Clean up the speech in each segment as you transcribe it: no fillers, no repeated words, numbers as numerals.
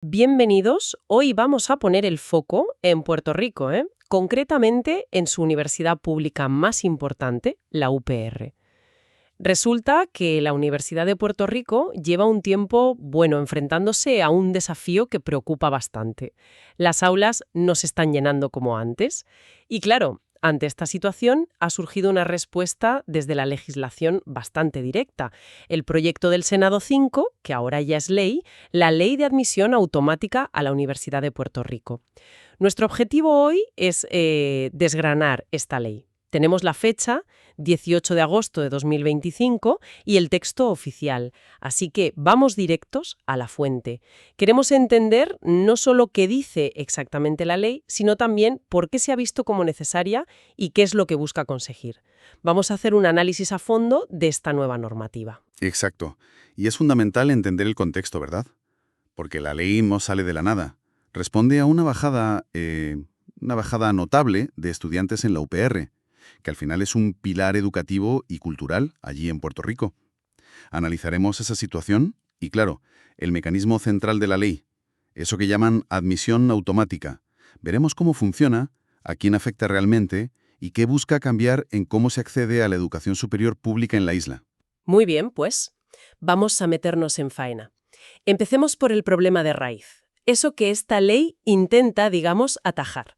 Bienvenidos. Hoy vamos a poner el foco en Puerto Rico, concretamente en su universidad pública más importante, la UPR. Resulta que la Universidad de Puerto Rico lleva un tiempo, enfrentándose a un desafío que preocupa bastante. Las aulas no se están llenando como antes. Y claro, ante esta situación ha surgido una respuesta desde la legislación bastante directa. El proyecto del Senado 5, que ahora ya es ley, la Ley de Admisión Automática a la Universidad de Puerto Rico. Nuestro objetivo hoy es desgranar esta ley. Tenemos la fecha, 18 de agosto de 2025, y el texto oficial. Así que vamos directos a la fuente. Queremos entender no solo qué dice exactamente la ley, sino también por qué se ha visto como necesaria y qué es lo que busca conseguir. Vamos a hacer un análisis a fondo de esta nueva normativa. Exacto. Y es fundamental entender el contexto, ¿verdad? Porque la ley no sale de la nada. Responde a una bajada notable de estudiantes en la UPR, que al final es un pilar educativo y cultural allí en Puerto Rico. Analizaremos esa situación y, claro, el mecanismo central de la ley, eso que llaman admisión automática. Veremos cómo funciona, a quién afecta realmente y qué busca cambiar en cómo se accede a la educación superior pública en la isla. Muy bien, pues vamos a meternos en faena. Empecemos por el problema de raíz. Eso que esta ley intenta, atajar.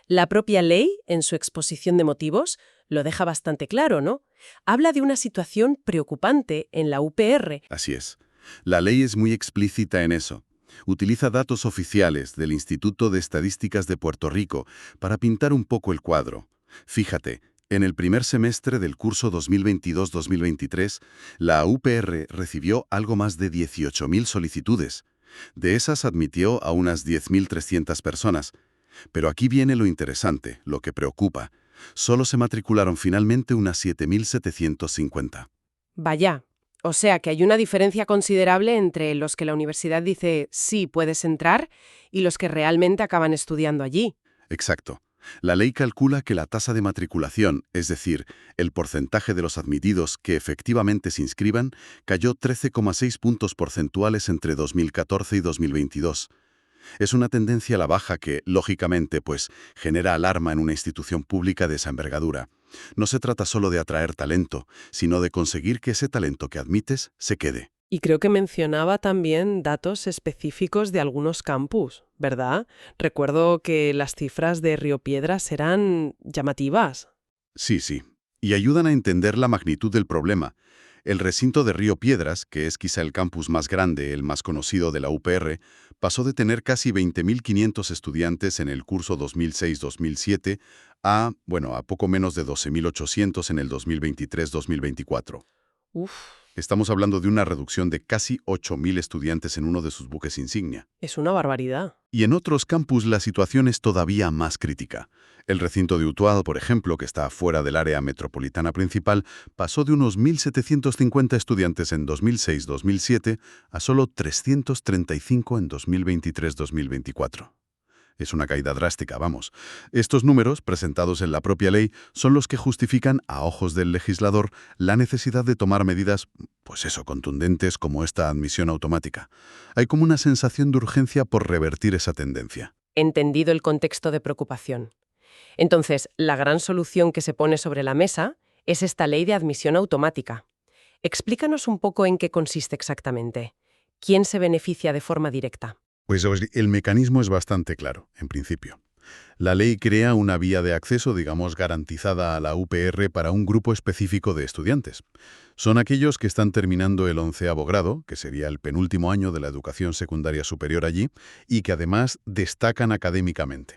La propia ley, en su exposición de motivos, lo deja bastante claro, ¿no? Habla de una situación preocupante en la UPR. Así es. La ley es muy explícita en eso. Utiliza datos oficiales del Instituto de Estadísticas de Puerto Rico para pintar un poco el cuadro. Fíjate, en el primer semestre del curso 2022-2023, la UPR recibió algo más de 18.000 solicitudes. De esas admitió a unas 10.300 personas. Pero aquí viene lo interesante, lo que preocupa. Solo se matricularon finalmente unas 7.750. Vaya, o sea que hay una diferencia considerable entre los que la universidad dice sí, puedes entrar y los que realmente acaban estudiando allí. Exacto. La ley calcula que la tasa de matriculación, es decir, el porcentaje de los admitidos que efectivamente se inscriban, cayó 13,6 puntos porcentuales entre 2014 y 2022. Es una tendencia a la baja que, lógicamente, genera alarma en una institución pública de esa envergadura. No se trata solo de atraer talento, sino de conseguir que ese talento que admites se quede. Y creo que mencionaba también datos específicos de algunos campus, ¿verdad? Recuerdo que las cifras de Río Piedras eran llamativas. Sí. Y ayudan a entender la magnitud del problema. El recinto de Río Piedras, que es quizá el campus más grande, el más conocido de la UPR, pasó de tener casi 20.500 estudiantes en el curso 2006-2007 a poco menos de 12.800 en el 2023-2024. Uf, Estamos hablando de una reducción de casi 8.000 estudiantes en uno de sus buques insignia. es una barbaridad. Y en otros campus la situación es todavía más crítica. El recinto de Utuado, por ejemplo, que está fuera del área metropolitana principal, pasó de unos 1.750 estudiantes en 2006-2007 a solo 335 en 2023-2024. Es una caída drástica, vamos. Estos números, presentados en la propia ley, son los que justifican, a ojos del legislador, la necesidad de tomar medidas, contundentes como esta admisión automática. Hay como una sensación de urgencia por revertir esa tendencia. Entendido el contexto de preocupación. Entonces, la gran solución que se pone sobre la mesa es esta ley de admisión automática. Explícanos un poco en qué consiste exactamente. ¿Quién se beneficia de forma directa? Pues el mecanismo es bastante claro, en principio. La ley crea una vía de acceso, garantizada a la UPR para un grupo específico de estudiantes. Son aquellos que están terminando el 11º grado, que sería el penúltimo año de la educación secundaria superior allí, y que además destacan académicamente.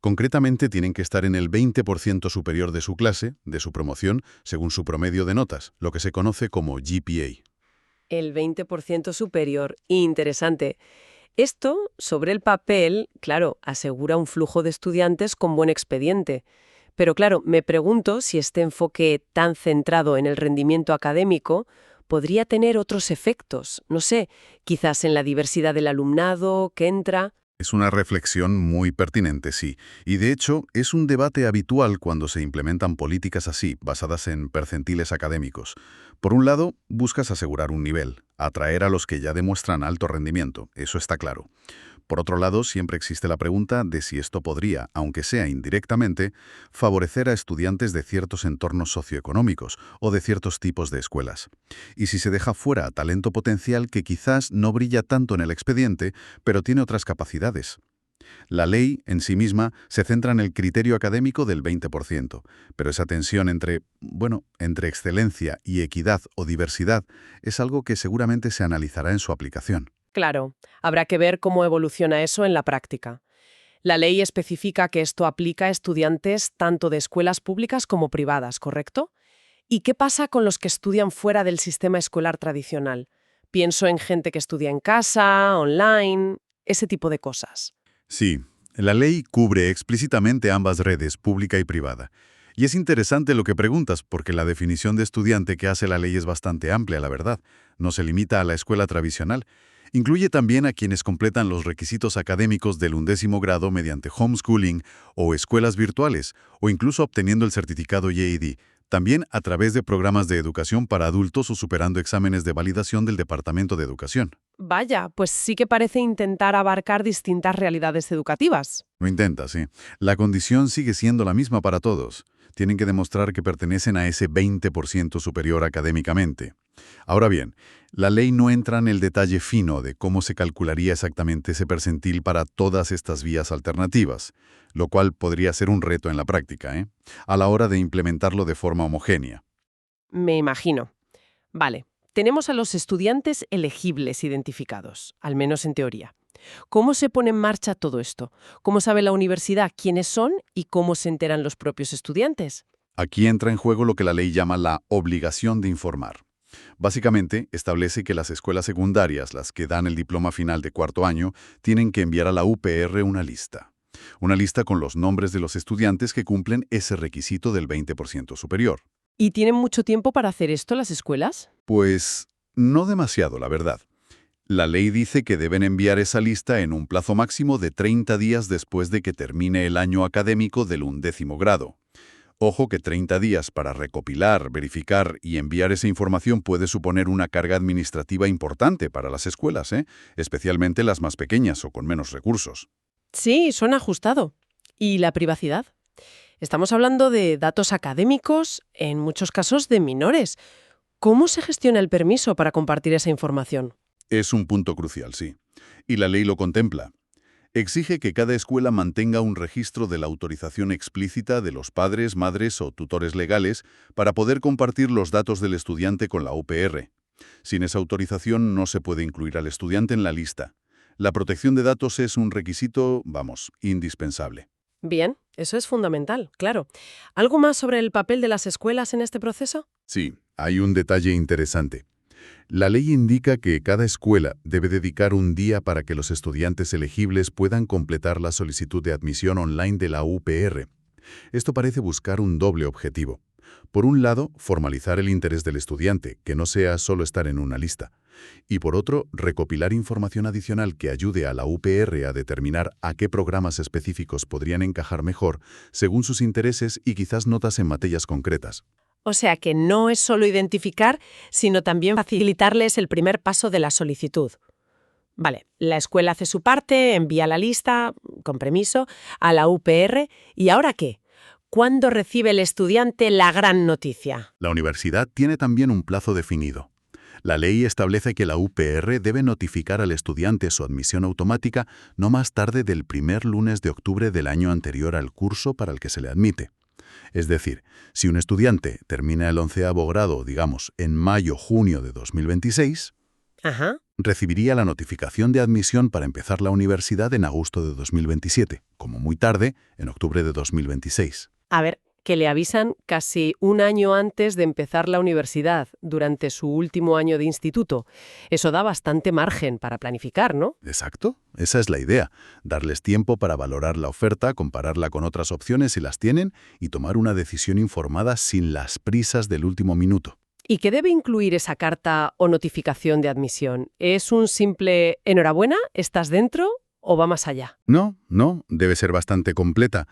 Concretamente tienen que estar en el 20% superior de su clase, de su promoción, según su promedio de notas, lo que se conoce como GPA. El 20% superior. Interesante. Esto, sobre el papel, claro, asegura un flujo de estudiantes con buen expediente. Pero claro, me pregunto si este enfoque tan centrado en el rendimiento académico podría tener otros efectos, no sé, quizás en la diversidad del alumnado que entra. Es una reflexión muy pertinente, sí. Y de hecho, es un debate habitual cuando se implementan políticas así, basadas en percentiles académicos. Por un lado, buscas asegurar un nivel, atraer a los que ya demuestran alto rendimiento, eso está claro. Por otro lado, siempre existe la pregunta de si esto podría, aunque sea indirectamente, favorecer a estudiantes de ciertos entornos socioeconómicos o de ciertos tipos de escuelas. Y si se deja fuera talento potencial que quizás no brilla tanto en el expediente, pero tiene otras capacidades. La ley, en sí misma, se centra en el criterio académico del 20%, pero esa tensión entre excelencia y equidad o diversidad es algo que seguramente se analizará en su aplicación. Claro, habrá que ver cómo evoluciona eso en la práctica. La ley especifica que esto aplica a estudiantes tanto de escuelas públicas como privadas, ¿correcto? ¿Y qué pasa con los que estudian fuera del sistema escolar tradicional? Pienso en gente que estudia en casa, online, ese tipo de cosas. Sí, la ley cubre explícitamente ambas redes, pública y privada. Y es interesante lo que preguntas, porque la definición de estudiante que hace la ley es bastante amplia, la verdad. No se limita a la escuela tradicional. Incluye también a quienes completan los requisitos académicos del 11º grado mediante homeschooling o escuelas virtuales, o incluso obteniendo el certificado GED, también a través de programas de educación para adultos o superando exámenes de validación del Departamento de Educación. Vaya, pues sí que parece intentar abarcar distintas realidades educativas. Lo intenta, sí. La condición sigue siendo la misma para todos. Tienen que demostrar que pertenecen a ese 20% superior académicamente. Ahora bien, la ley no entra en el detalle fino de cómo se calcularía exactamente ese percentil para todas estas vías alternativas, lo cual podría ser un reto en la práctica, a la hora de implementarlo de forma homogénea. Me imagino. Vale, tenemos a los estudiantes elegibles identificados, al menos en teoría. ¿Cómo se pone en marcha todo esto? ¿Cómo sabe la universidad quiénes son y cómo se enteran los propios estudiantes? Aquí entra en juego lo que la ley llama la obligación de informar. Básicamente, establece que las escuelas secundarias, las que dan el diploma final de cuarto año, tienen que enviar a la UPR una lista. Una lista con los nombres de los estudiantes que cumplen ese requisito del 20% superior. ¿Y tienen mucho tiempo para hacer esto las escuelas? Pues no demasiado, la verdad. La ley dice que deben enviar esa lista en un plazo máximo de 30 días después de que termine el año académico del 11º grado. Ojo que 30 días para recopilar, verificar y enviar esa información puede suponer una carga administrativa importante para las escuelas, especialmente las más pequeñas o con menos recursos. Sí, suena ajustado. ¿Y la privacidad? Estamos hablando de datos académicos, en muchos casos de menores. ¿Cómo se gestiona el permiso para compartir esa información? Es un punto crucial, sí. Y la ley lo contempla. Exige que cada escuela mantenga un registro de la autorización explícita de los padres, madres o tutores legales para poder compartir los datos del estudiante con la UPR. Sin esa autorización no se puede incluir al estudiante en la lista. La protección de datos es un requisito, indispensable. Bien, eso es fundamental, claro. ¿Algo más sobre el papel de las escuelas en este proceso? Sí, hay un detalle interesante. La ley indica que cada escuela debe dedicar un día para que los estudiantes elegibles puedan completar la solicitud de admisión online de la UPR. Esto parece buscar un doble objetivo. Por un lado, formalizar el interés del estudiante, que no sea solo estar en una lista. Y por otro, recopilar información adicional que ayude a la UPR a determinar a qué programas específicos podrían encajar mejor según sus intereses y quizás notas en materias concretas. O sea que no es solo identificar, sino también facilitarles el primer paso de la solicitud. Vale, la escuela hace su parte, envía la lista, con permiso, a la UPR. ¿Y ahora qué? ¿Cuándo recibe el estudiante la gran noticia? La universidad tiene también un plazo definido. La ley establece que la UPR debe notificar al estudiante su admisión automática no más tarde del primer lunes de octubre del año anterior al curso para el que se le admite. Es decir, si un estudiante termina el 11º grado, digamos, en mayo-junio de 2026, recibiría la notificación de admisión para empezar la universidad en agosto de 2027, como muy tarde, en octubre de 2026. A ver, que le avisan casi un año antes de empezar la universidad, durante su último año de instituto. Eso da bastante margen para planificar, ¿no? Exacto, esa es la idea. Darles tiempo para valorar la oferta, compararla con otras opciones si las tienen y tomar una decisión informada sin las prisas del último minuto. ¿Y qué debe incluir esa carta o notificación de admisión? ¿Es un simple «enhorabuena, estás dentro» o va más allá? No, debe ser bastante completa.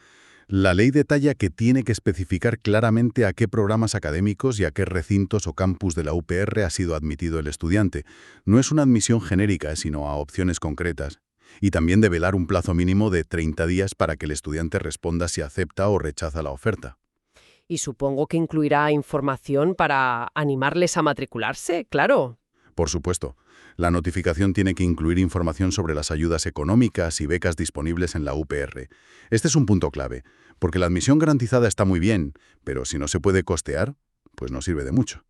La ley detalla que tiene que especificar claramente a qué programas académicos y a qué recintos o campus de la UPR ha sido admitido el estudiante. No es una admisión genérica, sino a opciones concretas. Y también develar un plazo mínimo de 30 días para que el estudiante responda si acepta o rechaza la oferta. Y supongo que incluirá información para animarles a matricularse, claro. Por supuesto, la notificación tiene que incluir información sobre las ayudas económicas y becas disponibles en la UPR. Este es un punto clave, porque la admisión garantizada está muy bien, pero si no se puede costear, pues no sirve de mucho.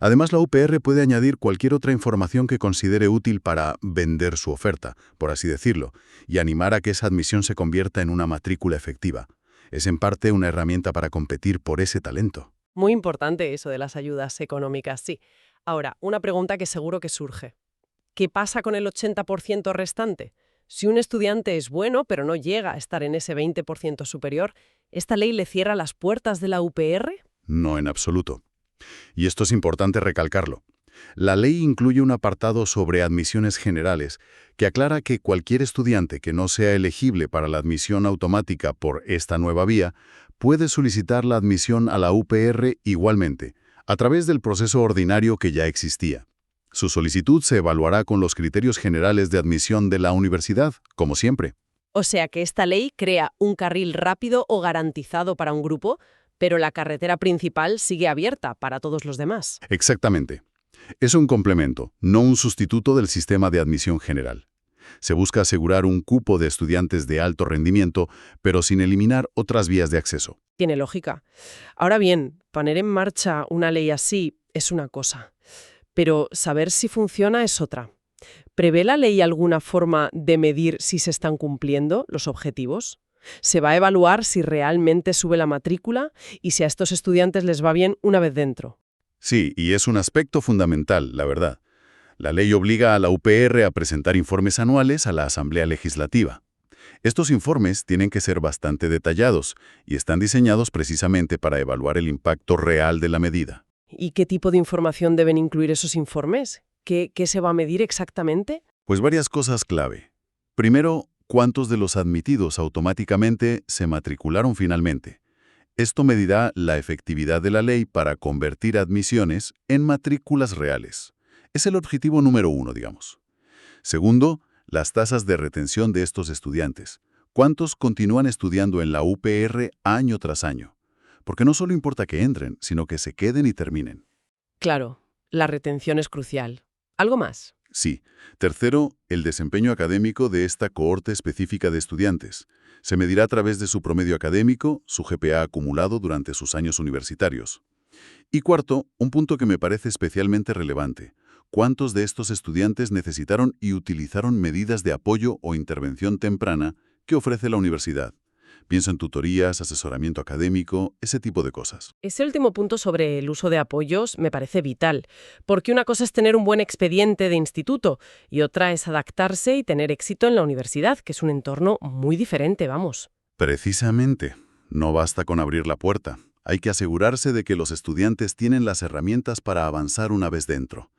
Además, la UPR puede añadir cualquier otra información que considere útil para vender su oferta, por así decirlo, y animar a que esa admisión se convierta en una matrícula efectiva. Es en parte una herramienta para competir por ese talento. Muy importante eso de las ayudas económicas, sí. Ahora, una pregunta que seguro que surge. ¿Qué pasa con el 80% restante? Si un estudiante es bueno, pero no llega a estar en ese 20% superior, ¿esta ley le cierra las puertas de la UPR? No en absoluto. Y esto es importante recalcarlo. La ley incluye un apartado sobre admisiones generales que aclara que cualquier estudiante que no sea elegible para la admisión automática por esta nueva vía puede solicitar la admisión a la UPR igualmente, a través del proceso ordinario que ya existía. Su solicitud se evaluará con los criterios generales de admisión de la universidad, como siempre. O sea que esta ley crea un carril rápido o garantizado para un grupo, pero la carretera principal sigue abierta para todos los demás. Exactamente. Es un complemento, no un sustituto del sistema de admisión general. Se busca asegurar un cupo de estudiantes de alto rendimiento, pero sin eliminar otras vías de acceso. Tiene lógica. Ahora bien, poner en marcha una ley así es una cosa, pero saber si funciona es otra. ¿Prevé la ley alguna forma de medir si se están cumpliendo los objetivos? ¿Se va a evaluar si realmente sube la matrícula y si a estos estudiantes les va bien una vez dentro? Sí, y es un aspecto fundamental, la verdad. La ley obliga a la UPR a presentar informes anuales a la Asamblea Legislativa. Estos informes tienen que ser bastante detallados y están diseñados precisamente para evaluar el impacto real de la medida. ¿Y qué tipo de información deben incluir esos informes? ¿Qué se va a medir exactamente? Pues varias cosas clave. Primero, ¿cuántos de los admitidos automáticamente se matricularon finalmente? Esto medirá la efectividad de la ley para convertir admisiones en matrículas reales. Es el objetivo número 1, digamos. Segundo, las tasas de retención de estos estudiantes. ¿Cuántos continúan estudiando en la UPR año tras año? Porque no solo importa que entren, sino que se queden y terminen. Claro, la retención es crucial. ¿Algo más? Sí. Tercero, el desempeño académico de esta cohorte específica de estudiantes. Se medirá a través de su promedio académico, su GPA acumulado durante sus años universitarios. Y cuarto, un punto que me parece especialmente relevante. ¿Cuántos de estos estudiantes necesitaron y utilizaron medidas de apoyo o intervención temprana que ofrece la universidad? Pienso en tutorías, asesoramiento académico, ese tipo de cosas. Ese último punto sobre el uso de apoyos me parece vital, porque una cosa es tener un buen expediente de instituto y otra es adaptarse y tener éxito en la universidad, que es un entorno muy diferente, vamos. Precisamente, no basta con abrir la puerta. Hay que asegurarse de que los estudiantes tienen las herramientas para avanzar una vez dentro.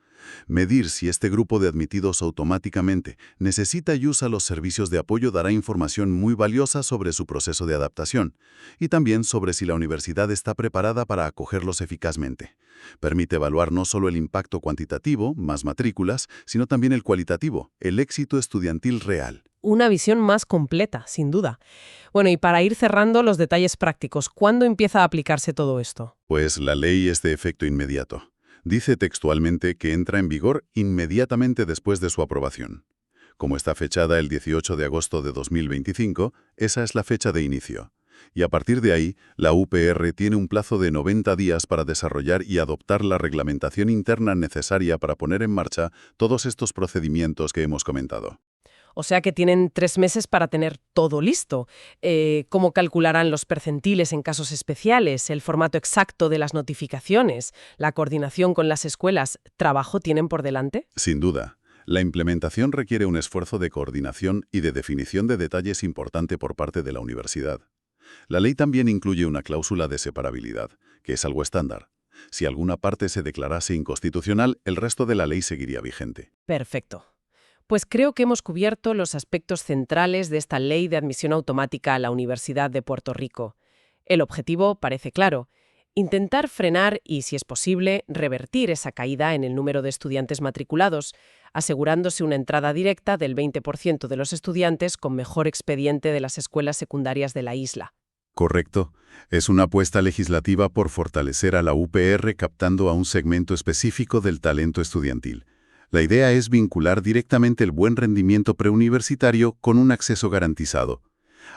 Medir si este grupo de admitidos automáticamente necesita y usa los servicios de apoyo dará información muy valiosa sobre su proceso de adaptación y también sobre si la universidad está preparada para acogerlos eficazmente. Permite evaluar no solo el impacto cuantitativo, más matrículas, sino también el cualitativo, el éxito estudiantil real. Una visión más completa, sin duda. Bueno, y para ir cerrando los detalles prácticos, ¿cuándo empieza a aplicarse todo esto? Pues la ley es de efecto inmediato. Dice textualmente que entra en vigor inmediatamente después de su aprobación. Como está fechada el 18 de agosto de 2025, esa es la fecha de inicio. Y a partir de ahí, la UPR tiene un plazo de 90 días para desarrollar y adoptar la reglamentación interna necesaria para poner en marcha todos estos procedimientos que hemos comentado. O sea que tienen 3 meses para tener todo listo. ¿Cómo calcularán los percentiles en casos especiales? ¿El formato exacto de las notificaciones? ¿La coordinación con las escuelas? ¿Trabajo tienen por delante? Sin duda, la implementación requiere un esfuerzo de coordinación y de definición de detalles importante por parte de la universidad. La ley también incluye una cláusula de separabilidad, que es algo estándar. Si alguna parte se declarase inconstitucional, el resto de la ley seguiría vigente. Perfecto. Pues creo que hemos cubierto los aspectos centrales de esta ley de admisión automática a la Universidad de Puerto Rico. El objetivo parece claro: Intentar frenar y, si es posible, revertir esa caída en el número de estudiantes matriculados, asegurándose una entrada directa del 20% de los estudiantes con mejor expediente de las escuelas secundarias de la isla. Correcto. Es una apuesta legislativa por fortalecer a la UPR captando a un segmento específico del talento estudiantil. La idea es vincular directamente el buen rendimiento preuniversitario con un acceso garantizado.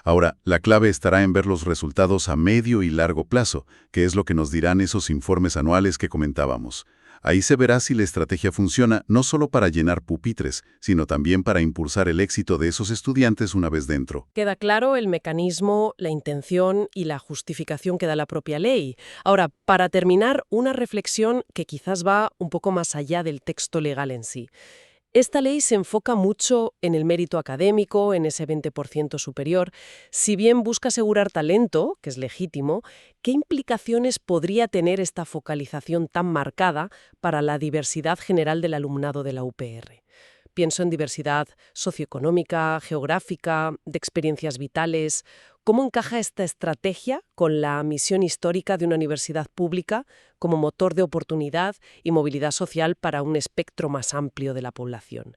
Ahora, la clave estará en ver los resultados a medio y largo plazo, que es lo que nos dirán esos informes anuales que comentábamos. Ahí se verá si la estrategia funciona no solo para llenar pupitres, sino también para impulsar el éxito de esos estudiantes una vez dentro. Queda claro el mecanismo, la intención y la justificación que da la propia ley. Ahora, para terminar, una reflexión que quizás va un poco más allá del texto legal en sí. Esta ley se enfoca mucho en el mérito académico, en ese 20% superior. Si bien busca asegurar talento, que es legítimo, ¿qué implicaciones podría tener esta focalización tan marcada para la diversidad general del alumnado de la UPR? Pienso en diversidad socioeconómica, geográfica, de experiencias vitales. ¿Cómo encaja esta estrategia con la misión histórica de una universidad pública como motor de oportunidad y movilidad social para un espectro más amplio de la población?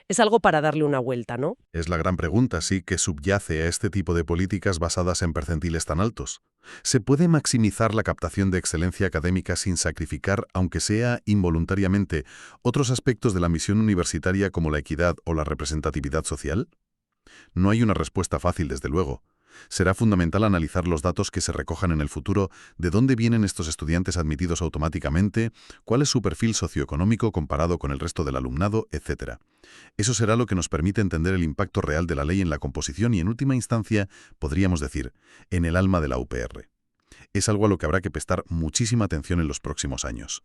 Es algo para darle una vuelta, ¿no? Es la gran pregunta, sí, que subyace a este tipo de políticas basadas en percentiles tan altos. ¿Se puede maximizar la captación de excelencia académica sin sacrificar, aunque sea involuntariamente, otros aspectos de la misión universitaria como la equidad o la representatividad social? No hay una respuesta fácil, desde luego. Será fundamental analizar los datos que se recojan en el futuro, de dónde vienen estos estudiantes admitidos automáticamente, cuál es su perfil socioeconómico comparado con el resto del alumnado, etc. Eso será lo que nos permite entender el impacto real de la ley en la composición y, en última instancia, podríamos decir, en el alma de la UPR. Es algo a lo que habrá que prestar muchísima atención en los próximos años.